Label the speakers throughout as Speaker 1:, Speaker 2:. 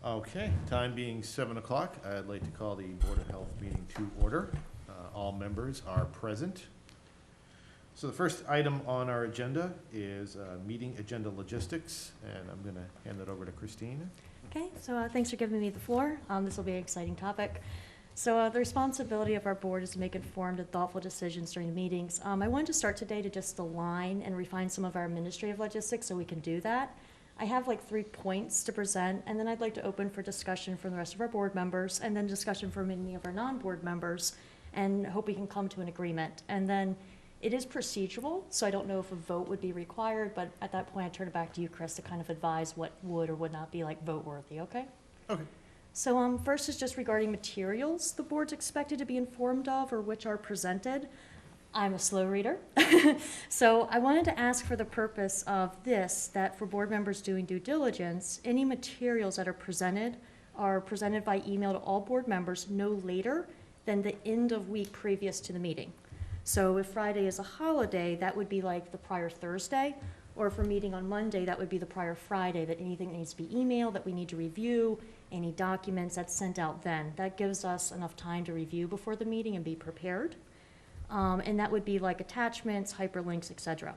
Speaker 1: Okay, time being 7 o'clock, I'd like to call the Board of Health meeting to order. All members are present. So the first item on our agenda is meeting agenda logistics, and I'm going to hand that over to Christine.
Speaker 2: Okay, so thanks for giving me the floor. This will be an exciting topic. So the responsibility of our board is to make informed and thoughtful decisions during the meetings. I wanted to start today to just align and refine some of our administrative logistics so we can do that. I have like 3 points to present, and then I'd like to open for discussion from the rest of our board members, and then discussion from any of our non-board members, and hope we can come to an agreement. And then it is procedural, so I don't know if a vote would be required, but at that point I turn it back to you, Chris, to kind of advise what would or would not be like vote worthy, okay?
Speaker 1: Okay.
Speaker 2: So first is just regarding materials the board's expected to be informed of or which are presented. I'm a slow reader. So I wanted to ask for the purpose of this, that for board members doing due diligence, any materials that are presented by email to all board members no later than the end of week previous to the meeting. So if Friday is a holiday, that would be like the prior Thursday, or if we're meeting on Monday, that would be the prior Friday, that anything that needs to be emailed that we need to review, any documents that's sent out then. That gives us enough time to review before the meeting and be prepared. And that would be like attachments, hyperlinks, etc.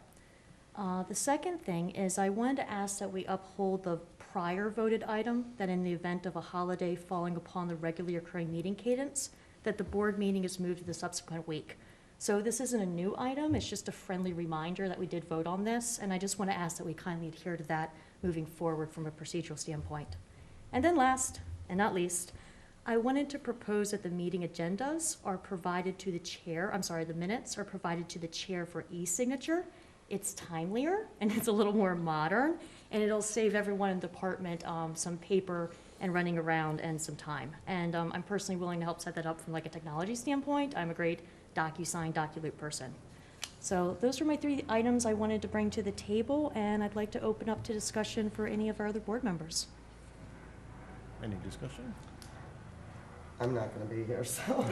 Speaker 2: The second thing is I wanted to ask that we uphold the prior voted item, that in the event of a holiday falling upon the regularly occurring meeting cadence, that the board meeting is moved to the subsequent week. So this isn't a new item, it's just a friendly reminder that we did vote on this, and I just want to ask that we kindly adhere to that moving forward from a procedural standpoint. And then last, and not least, I wanted to propose that the meeting agendas are provided to the chair, the minutes are provided to the chair for e-signature. It's timelier, and it's a little more modern, and it'll save everyone in the department some paper and running around and some time. And I'm personally willing to help set that up from like a technology standpoint. I'm a great DocuSign, DocuLoop person. So those are my 3 items I wanted to bring to the table, and I'd like to open up to discussion for any of our other board members.
Speaker 1: Any discussion?
Speaker 3: I'm not going to be here, so.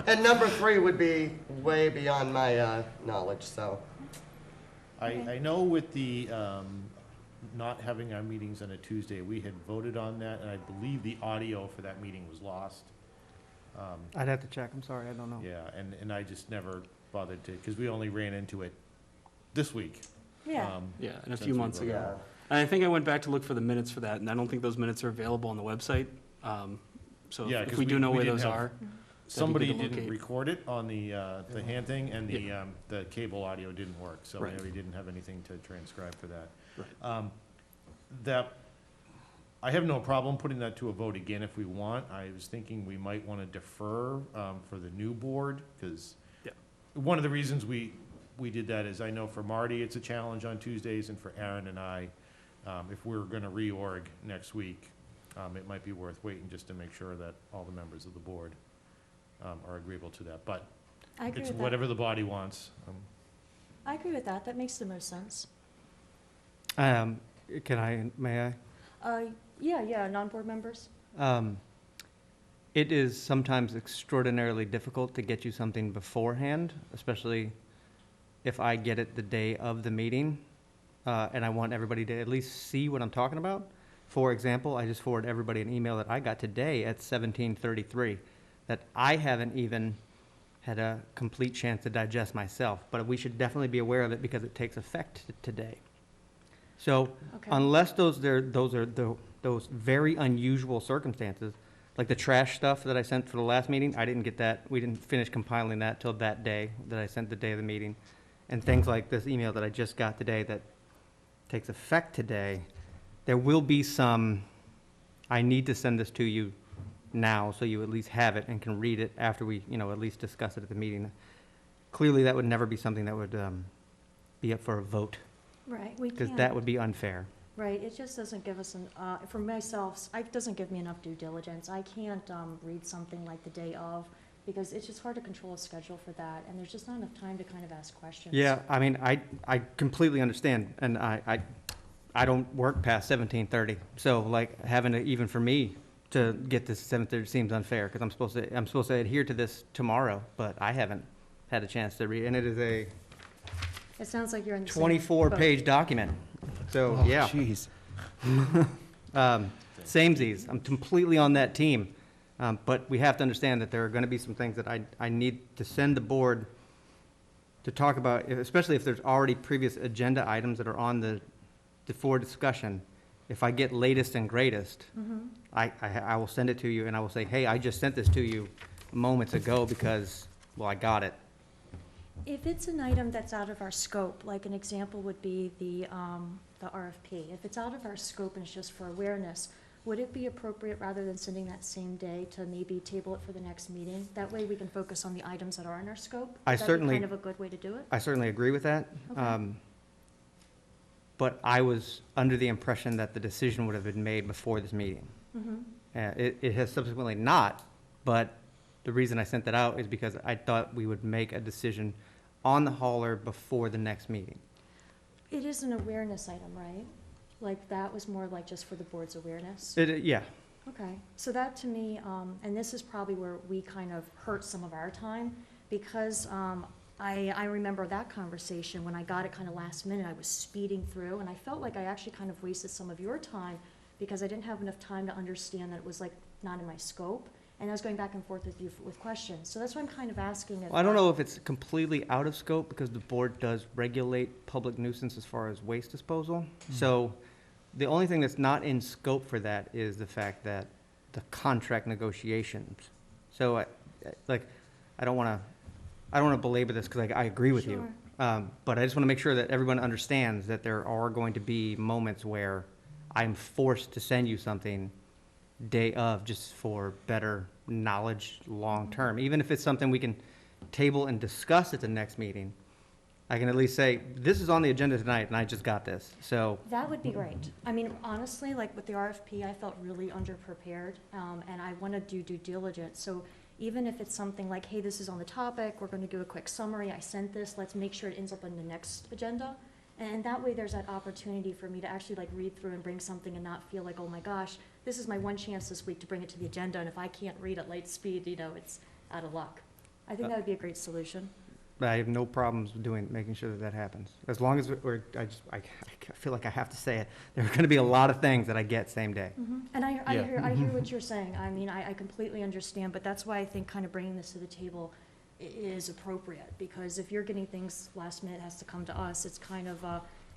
Speaker 3: And number 3 would be way beyond my knowledge, so.
Speaker 1: I know with the not having our meetings on a Tuesday, we had voted on that, and I believe the audio for that meeting was lost.
Speaker 4: I'd have to check, I'm sorry, I don't know.
Speaker 1: Yeah, and I just never bothered to, because we only ran into it this week.
Speaker 2: Yeah.
Speaker 5: Yeah, and a
Speaker 1: Since
Speaker 5: few
Speaker 1: we
Speaker 5: months
Speaker 1: voted.
Speaker 5: ago. And I think I went back to look for the minutes for that, and I don't think those minutes are available on the website. So
Speaker 1: Yeah,
Speaker 5: if
Speaker 1: 'cause
Speaker 5: we do know where
Speaker 1: didn't
Speaker 5: those
Speaker 1: have-
Speaker 5: are,
Speaker 1: Somebody
Speaker 5: good to
Speaker 1: didn't
Speaker 5: locate.
Speaker 1: record it on the hand thing, and the cable audio didn't work, so
Speaker 5: Right.
Speaker 1: we didn't have anything to transcribe for that.
Speaker 5: Right.
Speaker 1: That, I have no problem putting that to a vote again if we want. I was thinking we might want to defer for the new board, because
Speaker 5: Yeah.
Speaker 1: one of the reasons we did that is I know for Marty, it's a challenge on Tuesdays, and for Aaron and I, if we're going to reorg next week, it might be worth waiting just to make sure that all the members of the board are agreeable to that. But
Speaker 2: I agree
Speaker 1: it's
Speaker 2: with that.
Speaker 1: whatever the body wants.
Speaker 2: I agree with that. That makes the most sense.
Speaker 4: May I?
Speaker 2: Yeah, non-board members.
Speaker 4: It is sometimes extraordinarily difficult to get you something beforehand, especially if I get it the day of the meeting, and I want everybody to at least see what I'm talking about. For example, I just forwarded everybody an email that I got today at 17:33 that I haven't even had a complete chance to digest myself, but we should definitely be aware of it because it takes effect today. So
Speaker 2: Okay.
Speaker 4: unless those very unusual circumstances, like the trash stuff that I sent for the last meeting, I didn't get that. We didn't finish compiling that till that day that I sent the day of the meeting. And things like this email that I just got today that takes effect today, there will be some, I need to send this to you now so you at least have it and can read it after we, at least discuss it at the meeting. Clearly, that would never be something that would be up for a vote,
Speaker 2: Right, we
Speaker 4: because
Speaker 2: can't.
Speaker 4: that would be unfair.
Speaker 2: Right, it just doesn't give us for myself, it doesn't give me enough due diligence. I can't read something like the day of, because it's just hard to control a schedule for that, and there's just not enough time to kind of ask questions.
Speaker 4: Yeah, I mean, I completely understand, and I don't work past 17:30, so like having to, even for me, to get this 7:30 seems unfair, because I'm supposed to adhere to this tomorrow, but I haven't had a chance to read, and it is a
Speaker 2: It sounds like you're in the same
Speaker 4: 24-page document, so, yeah.
Speaker 3: Jeez.
Speaker 4: Samesies. I'm completely on that team. But we have to understand that there are going to be some things that I need to send the board to talk about, especially if there's already previous agenda items that are on the for discussion. If I get latest and greatest, I will send it to you and I will say, hey, I just sent this to you moments ago because, well, I got it.
Speaker 2: If it's an item that's out of our scope, like an example would be the RFP, if it's out of our scope and it's just for awareness, would it be appropriate, rather than sending that same day, to maybe table it for the next meeting? That way we can focus on the items that are in our scope?
Speaker 4: I
Speaker 2: Would that be
Speaker 4: certainly-
Speaker 2: kind of a good way to do it?
Speaker 4: I certainly agree with that.
Speaker 2: Okay.
Speaker 4: But I was under the impression that the decision would have been made before this meeting.
Speaker 2: Mhm.
Speaker 4: It has subsequently not, but the reason I sent that out is because I thought we would make a decision on the hauler before the next meeting.
Speaker 2: It is an awareness item, right? Like, that was more like just for the board's awareness?
Speaker 4: Yeah,
Speaker 2: Okay, so that to me, and this is probably where we kind of hurt some of our time, because I remember that conversation, when I got it kind of last minute, I was speeding through, and I felt like I actually kind of wasted some of your time, because I didn't have enough time to understand that it was like not in my scope, and I was going back and forth with you with questions. So that's why I'm kind of asking if.
Speaker 4: I don't know if it's completely out of scope, because the board does regulate public nuisance as far as waste disposal. So the only thing that's not in scope for that is the fact that the contract negotiations. So, I don't want to belabor this, because I agree with you.
Speaker 2: Sure.
Speaker 4: But I just want to make sure that everyone understands that there are going to be moments where I'm forced to send you something day of, just for better knowledge long-term. Even if it's something we can table and discuss at the next meeting, I can at least say, this is on the agenda tonight, and I just got this. So,
Speaker 2: That would be great. I mean, honestly, like with the RFP, I felt really underprepared, and I want to do due diligence. So even if it's something like, hey, this is on the topic, we're going to do a quick summary, I sent this, let's make sure it ends up on the next agenda. And that way there's that opportunity for me to actually like read through and bring something and not feel like, oh my gosh, this is my one chance this week to bring it to the agenda, and if I can't read at light speed, it's out of luck. I think that would be a great solution.
Speaker 4: I have no problems making sure that happens. As long as I feel like I have to say it. There are going to be a lot of things that I get same day.
Speaker 2: And I
Speaker 1: Yeah.
Speaker 2: hear what you're saying. I mean, I completely understand, but that's why I think kind of bringing this to the table is appropriate, because if you're getting things last minute, it has to come to us. It's kind of,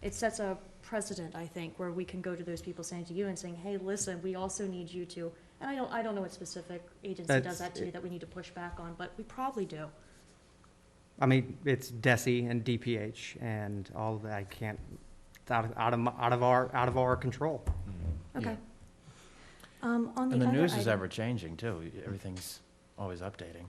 Speaker 2: it sets a precedent, I think, where we can go to those people saying to you and saying, hey, listen, we also need you to, and I don't know what specific agency does that to you that we need to push back on, but we probably do.
Speaker 4: I mean, it's DESI and DPH and all of that. I can't, it's out of our control.
Speaker 2: Okay. On the
Speaker 6: And the
Speaker 2: other
Speaker 6: news is
Speaker 2: item-
Speaker 6: ever changing too. Everything's always updating.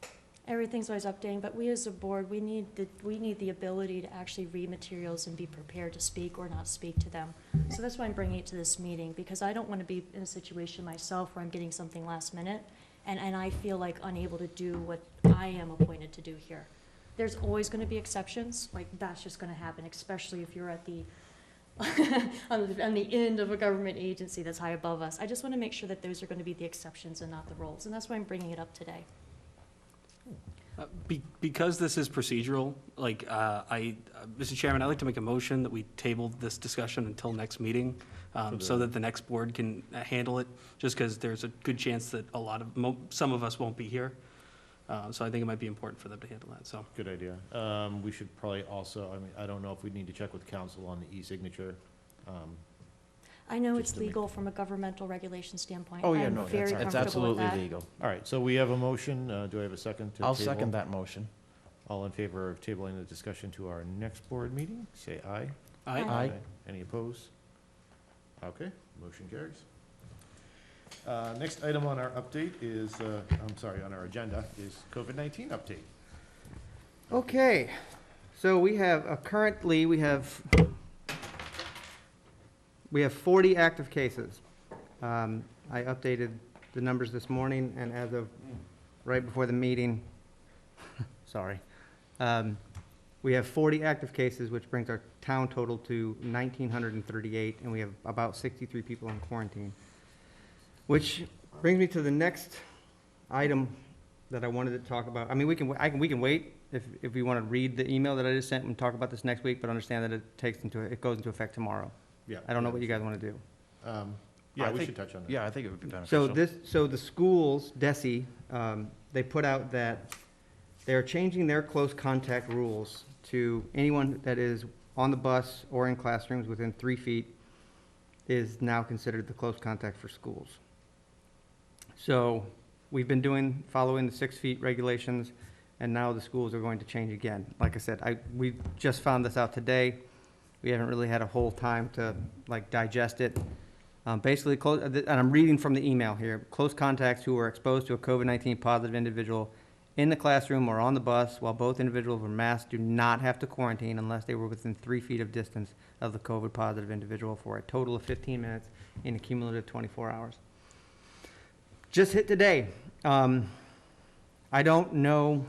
Speaker 2: Everything's always updating, but we as a board, we need the ability to actually read materials and be prepared to speak or not speak to them. So that's why I'm bringing it to this meeting, because I don't want to be in a situation myself where I'm getting something last minute, and I feel like unable to do what I am appointed to do here. There's always going to be exceptions, like that's just going to happen, especially if you're at the on the end of a government agency that's high above us. I just want to make sure that those are going to be the exceptions and not the rules, and that's why I'm bringing it up today.
Speaker 5: Because this is procedural, Mr. Chairman, I'd like to make a motion that we table this discussion until next meeting, so that the next board can handle it, just because there's a good chance that some of us won't be here. So I think it might be important for them to handle that, so.
Speaker 1: Good idea. We should probably also, I mean, I don't know if we need to check with council on the e-signature.
Speaker 2: I know
Speaker 1: Just
Speaker 2: it's
Speaker 1: to make-
Speaker 2: legal from a governmental regulation standpoint.
Speaker 6: Oh, yeah,
Speaker 2: I'm
Speaker 6: no,
Speaker 2: very
Speaker 6: that's
Speaker 2: comfortable with
Speaker 6: absolutely
Speaker 2: that.
Speaker 6: legal.
Speaker 1: All right, so we have a motion. Do I have a second to
Speaker 6: I'll
Speaker 1: table?
Speaker 6: second that motion.
Speaker 1: All in favor of tabling the discussion to our next board meeting, say aye.
Speaker 2: Aye.
Speaker 1: Any opposed? Okay, motion carries. Next item on our update is, on our agenda is COVID-19 update.
Speaker 4: Okay, so we have, currently, we have 40 active cases. I updated the numbers this morning, and as of right before the meeting, sorry, we have 40 active cases, which brings our town total to 1,938, and we have about 63 people in quarantine. Which brings me to the next item that I wanted to talk about. I mean, we can wait if we want to read the email that I just sent and talk about this next week, but understand that it goes into effect tomorrow.
Speaker 1: Yeah.
Speaker 4: I don't know what you guys want to do.
Speaker 1: Yeah,
Speaker 6: I
Speaker 1: we
Speaker 6: think-
Speaker 1: should touch on that.
Speaker 6: Yeah, I think it would be beneficial.
Speaker 4: So the schools, DESI, they put out that they're changing their close contact rules to anyone that is on the bus or in classrooms within 3 feet is now considered the close contact for schools. So we've been following the 6 feet regulations, and now the schools are going to change again. Like I said, we just found this out today. We haven't really had a whole time to like digest it. Basically, and I'm reading from the email here, close contacts who were exposed to a COVID-19 positive individual in the classroom or on the bus while both individuals were masked do not have to quarantine unless they were within 3 feet of distance of the COVID positive individual for a total of 15 minutes in a cumulative 24 hours. Just hit today. I don't know.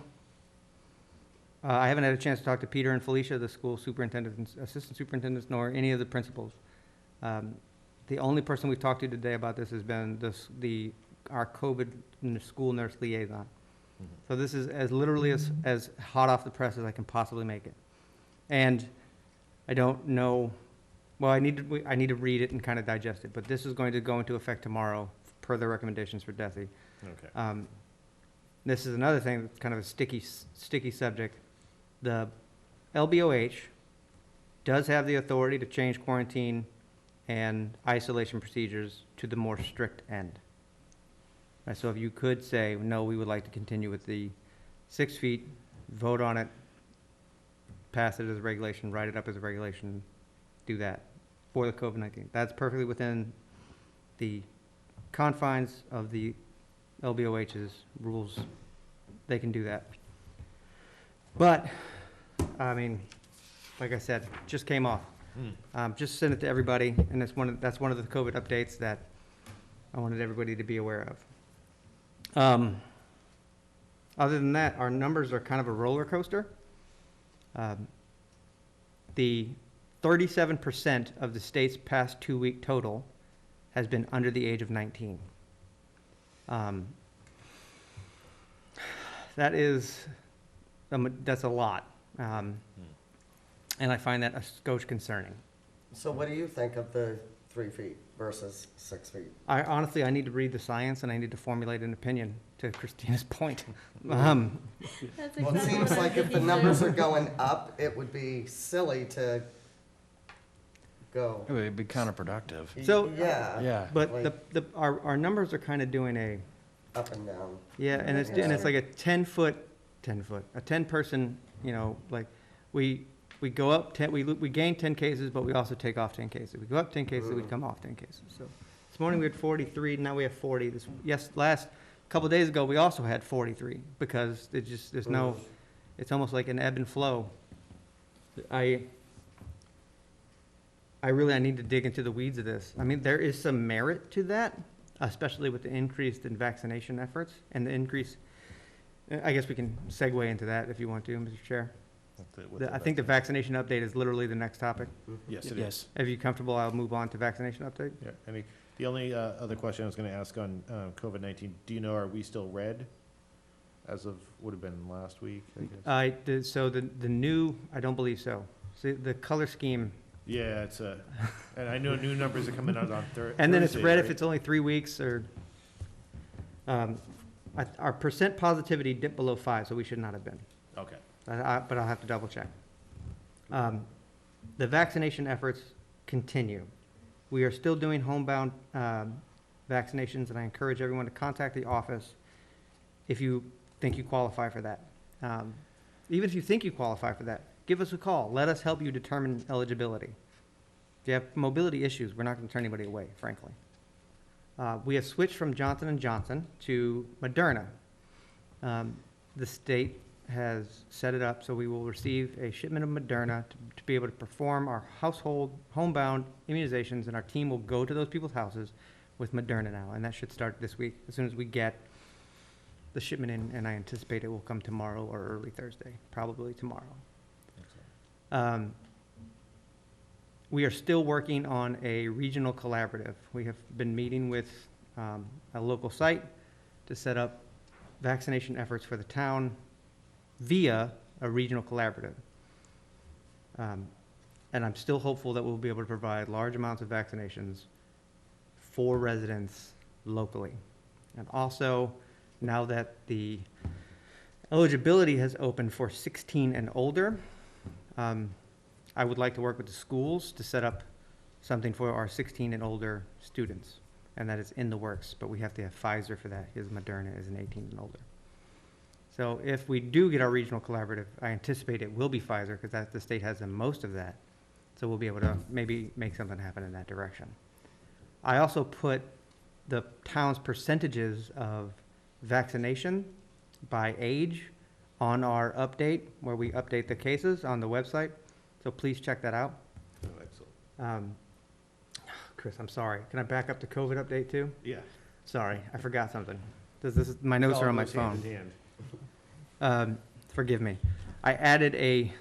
Speaker 4: I haven't had a chance to talk to Peter and Felicia, the school superintendents, assistant superintendents, nor any of the principals. The only person we've talked to today about this has been our COVID school nurse liaison. So this is as literally as hot off the press as I can possibly make it. And I don't know, well, I need to read it and kind of digest it, but this is going to go into effect tomorrow per the recommendations for DESI.
Speaker 1: Okay.
Speaker 4: This is another thing that's kind of a sticky subject. The LBOH does have the authority to change quarantine and isolation procedures to the more strict end. Right, so if you could say, no, we would like to continue with the 6 feet, vote on it, pass it as a regulation, write it up as a regulation, do that for the COVID-19. That's perfectly within the confines of the LBOH's rules. They can do that. But, I mean, like I said, just came off. Just sent it to everybody, and that's one of the COVID updates that I wanted everybody to be aware of. Other than that, our numbers are kind of a roller coaster. The 37% of the state's past 2-week total has been under the age of 19. That's a lot. And I find that a skosh concerning.
Speaker 3: So what do you think of the 3 feet versus 6 feet?
Speaker 4: I need to read the science and I need to formulate an opinion, to Christina's point.
Speaker 2: That's
Speaker 3: Well, it
Speaker 2: exactly
Speaker 3: seems
Speaker 2: what I'm
Speaker 3: like if the
Speaker 2: thinking
Speaker 3: numbers
Speaker 2: too.
Speaker 3: are going up, it would be silly to go.
Speaker 6: It would be counterproductive.
Speaker 4: So-
Speaker 3: Yeah.
Speaker 6: Yeah.
Speaker 4: But
Speaker 3: Like-
Speaker 4: our numbers are kind of doing
Speaker 3: Up and down.
Speaker 4: and it's like a 10-person, like, we go up 10, we gain 10 cases, but we also take off 10 cases. We go up 10 cases, we come off 10 cases. So this morning we had 43, now we have 40. Last couple of days ago, we also had 43 because it's almost like an ebb and flow. I need to dig into the weeds of this. I mean, there is some merit to that, especially with the increase in vaccination efforts and the increase. I guess we can segue into that if you want to, Mr. Chair. I think the vaccination update is literally the next topic.
Speaker 1: Yes, it is.
Speaker 6: Yes.
Speaker 4: If you're comfortable, I'll move on to vaccination update.
Speaker 1: Yeah, the only other question I was going to ask on COVID-19, do you know, are we still red as of, would have been last week, I guess?
Speaker 4: So the new, I don't believe so. See, the color scheme,
Speaker 1: Yeah, and I know new numbers are coming out on Thursday.
Speaker 4: and then it's red if it's only 3 weeks or, our percent positivity dipped below 5, so we should not have been.
Speaker 1: Okay.
Speaker 4: But I'll have to double check. The vaccination efforts continue. We are still doing homebound vaccinations, and I encourage everyone to contact the office if you think you qualify for that. Even if you think you qualify for that, give us a call. Let us help you determine eligibility. If you have mobility issues, we're not going to turn anybody away, frankly. We have switched from Johnson & Johnson to Moderna. The state has set it up so we will receive a shipment of Moderna to be able to perform our household homebound immunizations, and our team will go to those people's houses with Moderna now, and that should start this week as soon as we get the shipment in, and I anticipate it will come tomorrow or early Thursday, probably tomorrow. We are still working on a regional collaborative. We have been meeting with a local site to set up vaccination efforts for the town via a regional collaborative. And I'm still hopeful that we'll be able to provide large amounts of vaccinations for residents locally. And also, now that the eligibility has opened for 16 and older, I would like to work with the schools to set up something for our 16 and older students. And that is in the works, but we have to have Pfizer for that, because Moderna is an 18 and older. So if we do get our regional collaborative, I anticipate it will be Pfizer, because the state has the most of that. So we'll be able to maybe make something happen in that direction. I also put the town's percentages of vaccination by age on our update, where we update the cases on the website. So please check that out.
Speaker 1: Oh, excellent.
Speaker 4: Chris, I'm sorry. Can I back up the COVID update too?
Speaker 1: Yeah.
Speaker 4: Sorry, I forgot something. My notes are on my
Speaker 1: All goes hand
Speaker 4: phone.
Speaker 1: in hand.
Speaker 4: Forgive me. I added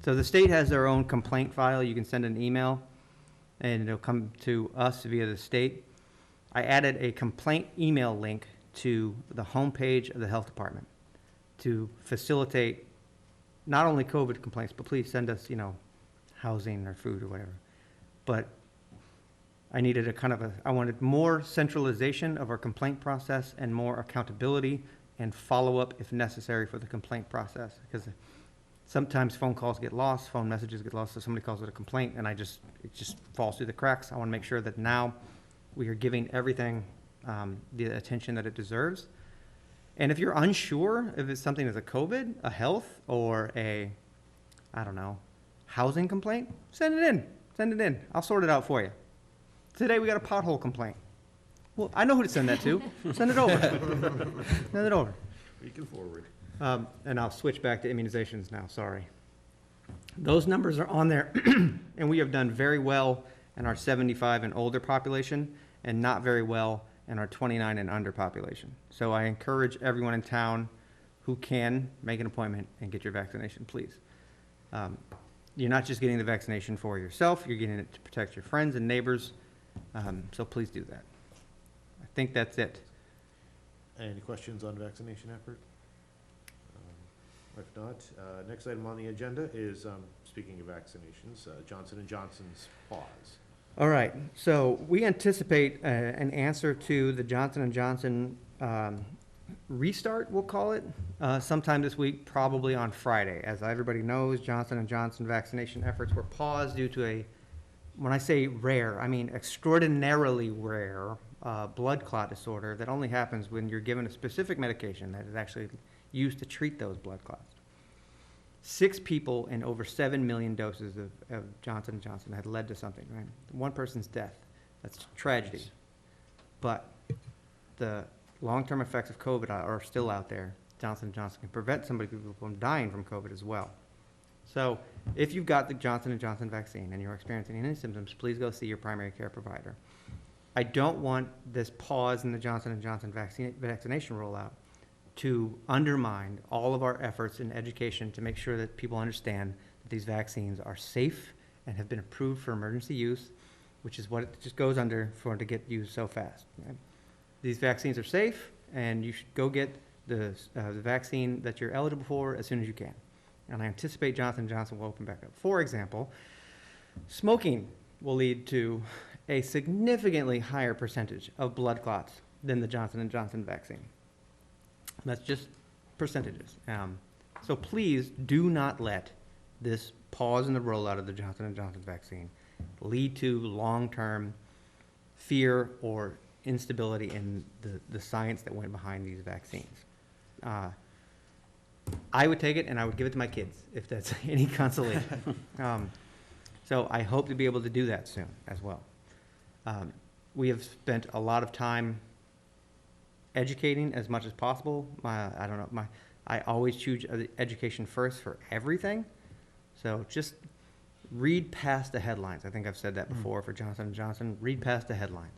Speaker 4: so the state has their own complaint file. You can send an email and it'll come to us via the state. I added a complaint email link to the homepage of the health department to facilitate not only COVID complaints, but please send us, housing or food or whatever. But I needed I wanted more centralization of our complaint process and more accountability and follow-up if necessary for the complaint process. Because sometimes phone calls get lost, phone messages get lost, so somebody calls with a complaint and it just falls through the cracks. I want to make sure that now we are giving everything the attention that it deserves. And if you're unsure if it's something as a COVID, a health, or housing complaint, send it in. Send it in. I'll sort it out for you. Today we got a pothole complaint. Well, I know who to send that to. Send it over. Send it over.
Speaker 1: We can forward.
Speaker 4: And I'll switch back to immunizations now, sorry. Those numbers are on there, and we have done very well in our 75 and older population, and not very well in our 29 and under population. So I encourage everyone in town who can make an appointment and get your vaccination, please. You're not just getting the vaccination for yourself, you're getting it to protect your friends and neighbors, so please do that. I think that's it.
Speaker 1: Any questions on vaccination effort? If not, next item on the agenda is, speaking of vaccinations, Johnson & Johnson's pause.
Speaker 4: All right, so we anticipate an answer to the Johnson & Johnson restart, we'll call it, sometime this week, probably on Friday. As everybody knows, Johnson & Johnson vaccination efforts were paused due to when I say rare, I mean extraordinarily rare blood clot disorder that only happens when you're given a specific medication that is actually used to treat those blood clots. 6 people and over 7 million doses of Johnson & Johnson had led to something, right? One person's death. That's tragedy. But the long-term effects of COVID are still out there. Johnson & Johnson can prevent somebody from dying from COVID as well. So if you've got the Johnson & Johnson vaccine and you're experiencing any symptoms, please go see your primary care provider. I don't want this pause in the Johnson & Johnson vaccination rollout to undermine all of our efforts in education to make sure that people understand that these vaccines are safe and have been approved for emergency use, which is what it just goes under for it to get used so fast. Right? These vaccines are safe, and you should go get the vaccine that you're eligible for as soon as you can. And I anticipate Johnson & Johnson will open back up. For example, smoking will lead to a significantly higher percentage of blood clots than the Johnson & Johnson vaccine. That's just percentages. So please do not let this pause in the rollout of the Johnson & Johnson vaccine lead to long-term fear or instability in the science that went behind these vaccines. I would take it and I would give it to my kids if that's any consolation. So I hope to be able to do that soon as well. We have spent a lot of time educating as much as possible. I always choose education first for everything. So just read past the headlines. I think I've said that before for Johnson & Johnson. Read past the headlines.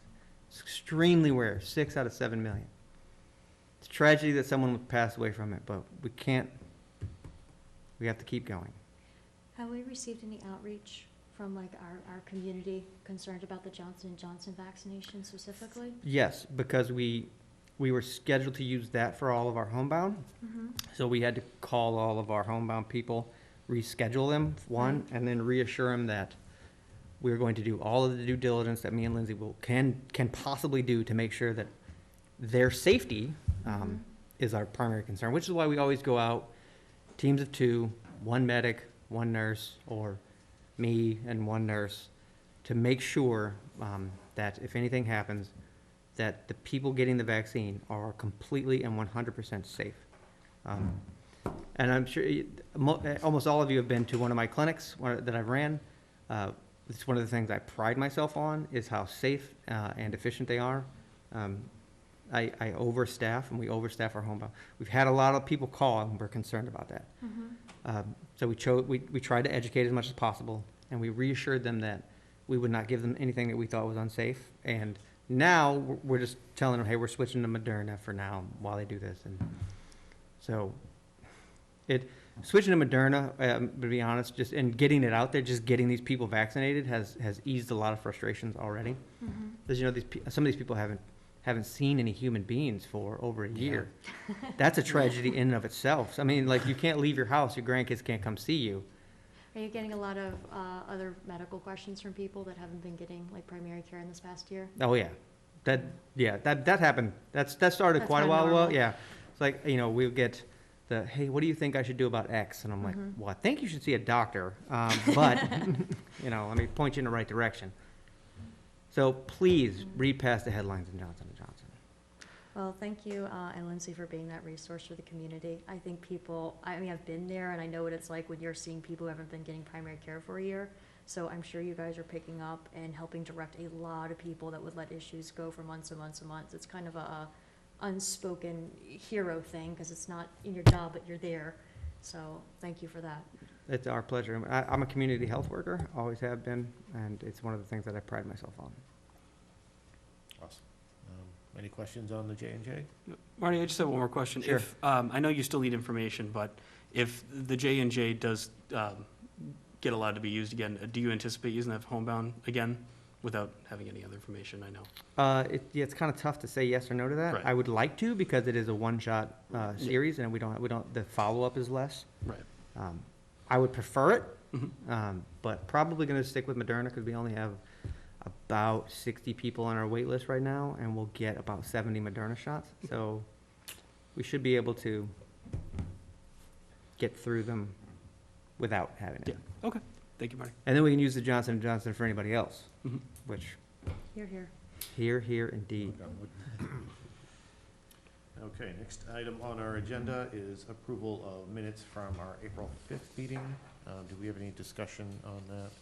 Speaker 4: It's extremely rare, 6 out of 7 million. It's a tragedy that someone would pass away from it, but we have to keep going.
Speaker 2: Have we received any outreach from our community concerned about the Johnson & Johnson vaccination specifically?
Speaker 4: Yes, because we were scheduled to use that for all of our homebound.
Speaker 2: Mm-hmm.
Speaker 4: So we had to call all of our homebound people, reschedule them, and then reassure them that we're going to do all of the due diligence that me and Lindsay can possibly do to make sure that their safety is our primary concern, which is why we always go out, teams of 2, 1 medic, 1 nurse, or me and 1 nurse, to make sure that if anything happens, that the people getting the vaccine are completely and 100% safe. And I'm sure almost all of you have been to one of my clinics that I've ran. It's one of the things I pride myself on, is how safe and efficient they are. I overstaff, and we overstaff our homebound. We've had a lot of people call, and we're concerned about that. So we tried to educate as much as possible, and we reassured them that we would not give them anything that we thought was unsafe. And now we're just telling them, hey, we're switching to Moderna for now while they do this. And so switching to Moderna, to be honest, just and getting it out there, just getting these people vaccinated has eased a lot of frustrations already. Because some of these people haven't seen any human beings for over a year. That's a tragedy in and of itself. I mean, like, you can't leave your house, your grandkids can't come see you.
Speaker 2: Are you getting a lot of other medical questions from people that haven't been getting like primary care in this past year?
Speaker 4: Oh yeah, that happened. That started
Speaker 2: That's
Speaker 4: quite a
Speaker 2: kinda
Speaker 4: while ago.
Speaker 2: normal.
Speaker 4: Yeah, it's like, we'll get the, hey, what do you think I should do about X? And I'm like, well, I think you should see a doctor, but let me point you in the right direction. So please read past the headlines in Johnson & Johnson.
Speaker 2: Well, thank you, and Lindsay, for being that resource for the community. I think I've been there, and I know what it's like when you're seeing people who haven't been getting primary care for a year. So I'm sure you guys are picking up and helping direct a lot of people that would let issues go for months and months and months. It's kind of a unspoken hero thing, because it's not in your job, but you're there. So thank you for that.
Speaker 4: It's our pleasure. I'm a community health worker, always have been, and it's one of the things that I pride myself on.
Speaker 1: Awesome. Any questions on the J&J?
Speaker 5: Marty, I just have one more question.
Speaker 4: Sure.
Speaker 5: If, I know you still need information, but if the J&J does get allowed to be used again, do you anticipate using that homebound again without having any other information? I know.
Speaker 4: It's kind of tough to say yes or no to that.
Speaker 5: Right.
Speaker 4: I would like to, because it is a one-shot series, and the follow-up is less.
Speaker 5: Right.
Speaker 4: I would prefer it,
Speaker 5: Mhm.
Speaker 4: but probably going to stick with Moderna, because we only have about 60 people on our wait list right now, and we'll get about 70 Moderna shots. So we should be able to get through them without having it.
Speaker 5: Yeah. Okay. Thank you, Marty.
Speaker 4: And then we can use the Johnson & Johnson for anybody else,
Speaker 5: Mhm.
Speaker 4: which,
Speaker 2: Here.
Speaker 4: indeed.
Speaker 1: Okay, next item on our agenda is approval of minutes from our April 5th meeting. Do we have any discussion on that?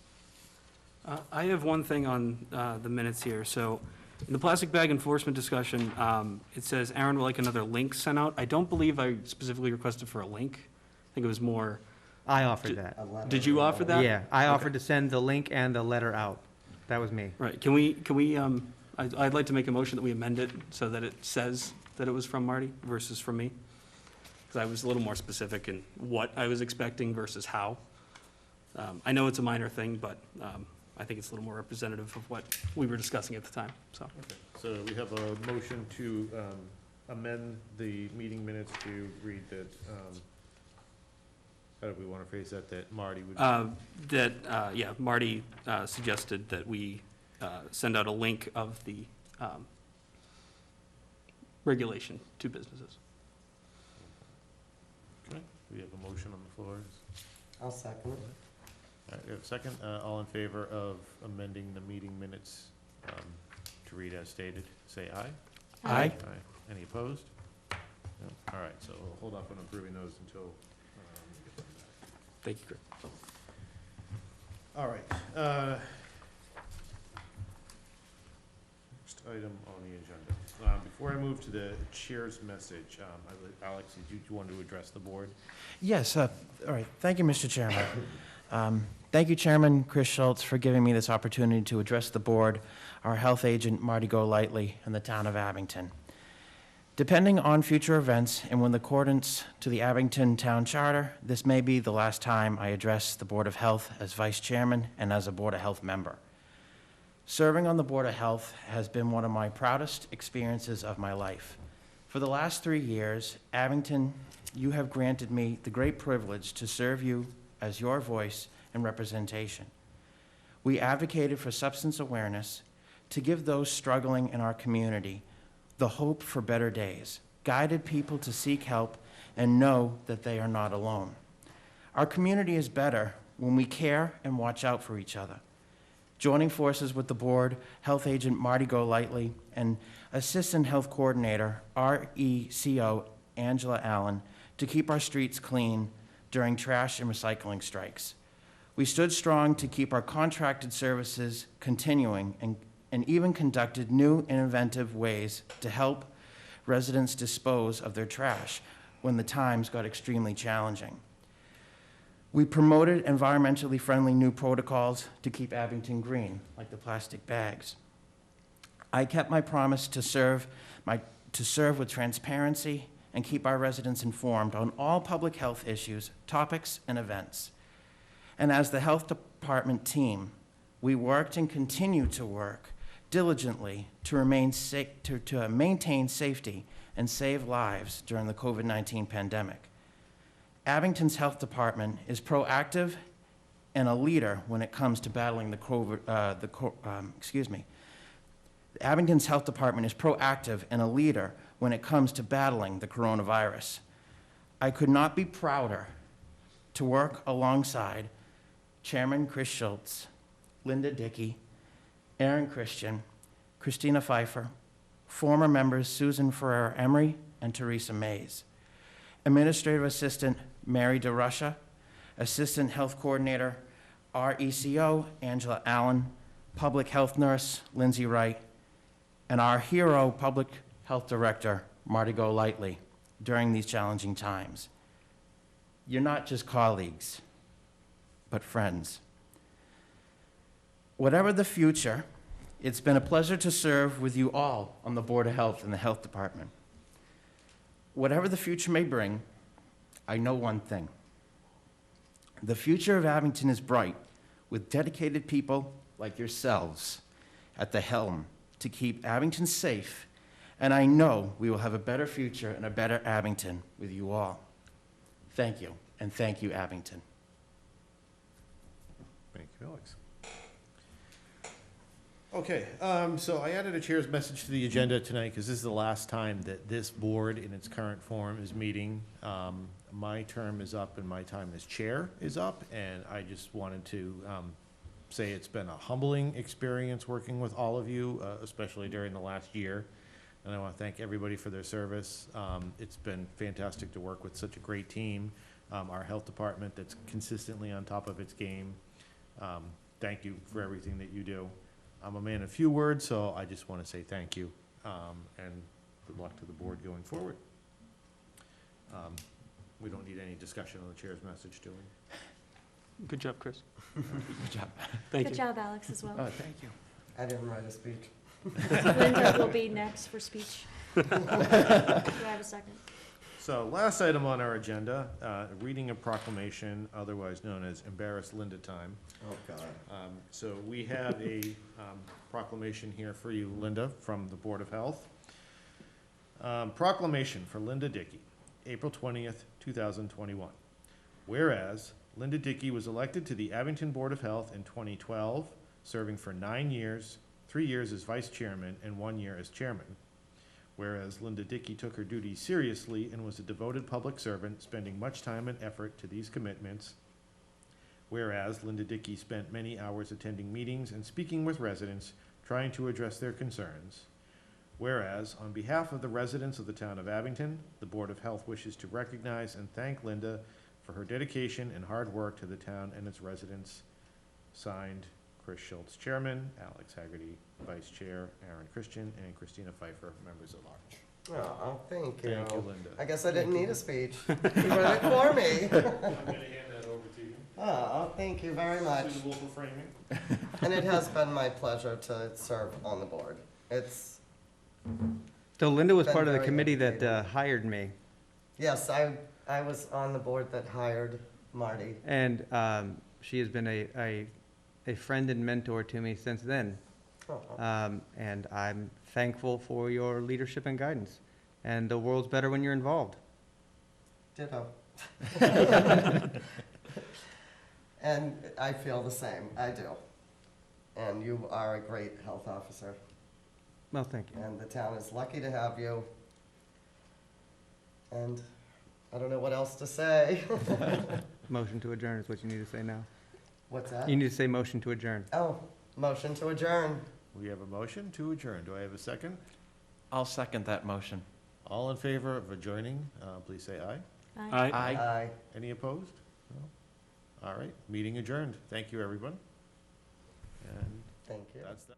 Speaker 5: I have one thing on the minutes here. So in the plastic bag enforcement discussion, it says Aaron would like another link sent out. I don't believe I specifically requested for a link. I think it was more,
Speaker 4: I offered that.
Speaker 5: did you offer that?
Speaker 4: Yeah, I
Speaker 5: Okay.
Speaker 4: offered to send the link and the letter out. That was me.
Speaker 5: Right. Can we, I'd like to make a motion that we amend it so that it says that it was from Marty versus from me. Because I was a little more specific in what I was expecting versus how. I know it's a minor thing, but I think it's a little more representative of what we were discussing at the time, so.
Speaker 1: So we have a motion to amend the meeting minutes to read that, how do we want to phrase that, that Marty would?
Speaker 5: Marty suggested that we send out a link of the regulation to businesses.
Speaker 1: Okay, we have a motion on the floor.
Speaker 3: I'll second it.
Speaker 1: All right, we have a second. All in favor of amending the meeting minutes to read as stated, say aye.
Speaker 5: Aye.
Speaker 1: Any opposed? No? All right, so we'll hold off on approving those until we get them back.
Speaker 5: Thank you, Chris.
Speaker 1: All right. Next item on the agenda. Before I move to the chair's message, Alex, did you want to address the board?
Speaker 6: Yes, all right. Thank you, Mr. Chairman. Thank you, Chairman Chris Schultz, for giving me this opportunity to address the board, our health agent, Marty Golightly, and the town of Abington. Depending on future events and in accordance to the Abington Town Charter, this may be the last time I address the Board of Health as Vice Chairman and as a Board of Health member. Serving on the Board of Health has been one of my proudest experiences of my life. For the last 3 years, Abington, you have granted me the great privilege to serve you as your voice and representation. we advocated for substance awareness to give those struggling in our community the hope for better days, guided people to seek help and know that they are not alone. Our community is better when we care and watch out for each other. Joining forces with the board, Health Agent Marty Golightly, and Assistant Health Coordinator, RECO Angela Allen, to keep our streets clean during trash and recycling strikes. We stood strong to keep our contracted services continuing and even conducted new and inventive ways to help residents dispose of their trash when the times got extremely challenging. We promoted environmentally friendly new protocols to keep Abington green, like the plastic bags. I kept my promise to serve with transparency and keep our residents informed on all public health issues, topics, and events. And as the health department team, we worked and continue to work diligently to maintain safety and save lives during the COVID-19 pandemic. Abington's health department is proactive and a leader when it comes to battling Abington's health department is proactive and a leader when it comes to battling the coronavirus. I could not be prouder to work alongside Chairman Chris Schultz, Linda Dickey, Aaron Christian, Christina Pfeiffer, former members Susan Ferrer-Emery and Teresa Mays, Administrative Assistant Mary DeRusha, Assistant Health Coordinator RECO Angela Allen, Public Health Nurse Lindsay Wright, and our hero Public Health Director Marty Golightly during these challenging times. You're not just colleagues, but friends. Whatever the future, it's been a pleasure to serve with you all on the Board of Health and the Health Department. Whatever the future may bring, I know one thing. The future of Abington is bright, with dedicated people like yourselves at the helm to keep Abington safe, and I know we will have a better future and a better Abington with you all. Thank you, and thank you, Abington.
Speaker 1: Thank you, Alex. Okay, so I added a chair's message to the agenda tonight because this is the last time that this board in its current form is meeting. My term is up and my time as chair is up, and I just wanted to say it's been a humbling experience working with all of you, especially during the last year. And I want to thank everybody for their service. It's been fantastic to work with such a great team. Our health department that's consistently on top of its game. Thank you for everything that you do. I'm a man of few words, so I just want to say thank you, and good luck to the board going forward. We don't need any discussion on the chair's message, do we?
Speaker 5: Good job, Chris.
Speaker 6: Good job.
Speaker 5: Thank
Speaker 2: Good
Speaker 5: you.
Speaker 2: job, Alex, as well.
Speaker 6: Thank you.
Speaker 3: I didn't write a speech.
Speaker 2: Linda will be next for speech. Do I have a second?
Speaker 1: So last item on our agenda, reading a proclamation, otherwise known as Embarrass Linda Time.
Speaker 3: Oh, God.
Speaker 1: So we have a proclamation here for you, Linda, from the Board of Health. Proclamation for Linda Dickey, April 20th, 2021. Whereas Linda Dickey was elected to the Abington Board of Health in 2012, serving for 9 years, 3 years as vice chairman and 1 year as chairman. Whereas Linda Dickey took her duties seriously and was a devoted public servant, spending much time and effort to these commitments. Whereas Linda Dickey spent many hours attending meetings and speaking with residents, trying to address their concerns. Whereas, on behalf of the residents of the town of Abington, the Board of Health wishes to recognize and thank Linda for her dedication and hard work to the town and its residents. Signed, Chris Schultz, Chairman, Alex Haggerty, Vice Chair, Aaron Christian, and Christina Pfeiffer, members at large.
Speaker 3: Oh, thank you.
Speaker 1: Thank you, Linda.
Speaker 3: I guess I didn't need a speech. You read it for me.
Speaker 1: I'm gonna hand that over to you.
Speaker 3: Oh, thank you very much.
Speaker 1: Suitable for framing.
Speaker 3: And it has been my pleasure to serve on the board. It's,
Speaker 4: So Linda was
Speaker 3: Been
Speaker 4: part of the
Speaker 3: very
Speaker 4: committee that
Speaker 3: educated.
Speaker 4: hired me,
Speaker 3: yes, I was on the board that hired Marty.
Speaker 4: and she has been a friend and mentor to me since then.
Speaker 3: Oh,
Speaker 4: And I'm thankful for your leadership and guidance. And the world's better when you're involved.
Speaker 3: ditto. And I feel the same, I do. and you are a great health officer,
Speaker 4: Well, thank you.
Speaker 3: and the town is lucky to have you. And I don't know what else to say.
Speaker 4: Motion to adjourn is what you need to say now.
Speaker 3: What's that?
Speaker 4: You need to say motion to adjourn.
Speaker 3: Oh, motion to adjourn.
Speaker 1: We have a motion to adjourn. Do I have a second?
Speaker 6: I'll second that motion.
Speaker 1: All in favor of adjourning, please say aye.
Speaker 5: Aye.
Speaker 3: Aye.
Speaker 1: Any opposed? No? All right, meeting adjourned. Thank you, everyone. And
Speaker 3: Thank you.
Speaker 1: that's that.